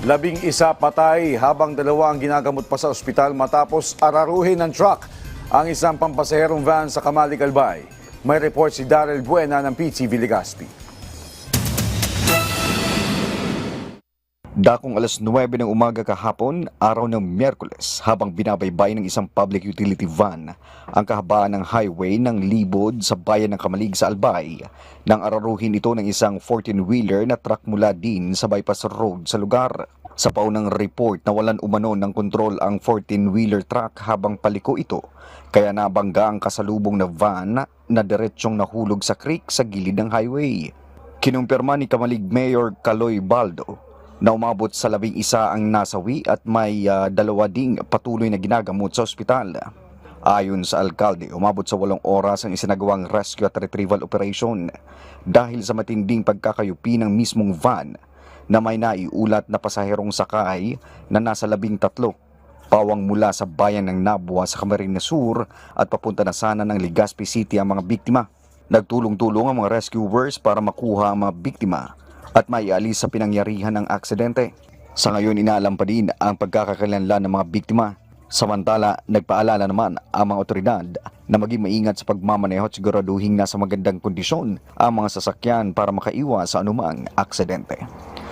11 patay habang 2 ang ginagamot pa sa ospital matapos araruhin ng truck ang isang pampasaherong van sa Camali, Albay. May report si Daryl Buena ng PTV Legazpi. Dakong alas 9 ng umaga kahapon, araw ng Miyerkules, habang binabaybay ng isang public utility van ang kahabaan ng highway ng Libod sa bayan ng Kamalig sa Albay, nang araruhin ito ng isang 14-wheeler na truck mula din sa bypass road sa lugar. Sa paunang report, nawalan umano ng kontrol ang 14-wheeler truck habang paliko ito, kaya nabangga ang kasalubong na van na diretsyong nahulog sa creek sa gilid ng highway. Kinumpirma ni Kamalig Mayor Caloy Baldo na umabot sa 11 ang nasawi at may 2 ding patuloy na ginagamot sa ospital. Ayon sa alkalde, umabot sa 8 oras ang isinagawang rescue at retrieval operation dahil sa matinding pagkakayupi ng mismong van na may naiulat na pasaherong sakay na nasa 13 pawang mula sa bayan ng Nabua sa Camarines Sur at papunta na sana ng Legazpi City ang mga biktima. Nagtulong-tulong ang mga rescuers para makuha ang mga biktima at maialis sa pinangyarihan ng aksidente. Sa ngayon, inaalam pa din ang pagkakakilanlan ng mga biktima. Samantala, nagpaalala naman ang mga otoridad na maging maingat sa pagmamaneho at siguraduhin nasa magandang kondisyon ang mga sasakyan para makaiwas sa anumang aksidente.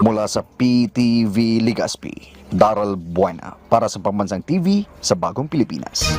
Mula sa PTV Legazpi, Daryl Buena para sa Pambansang TV sa Bagong Pilipinas.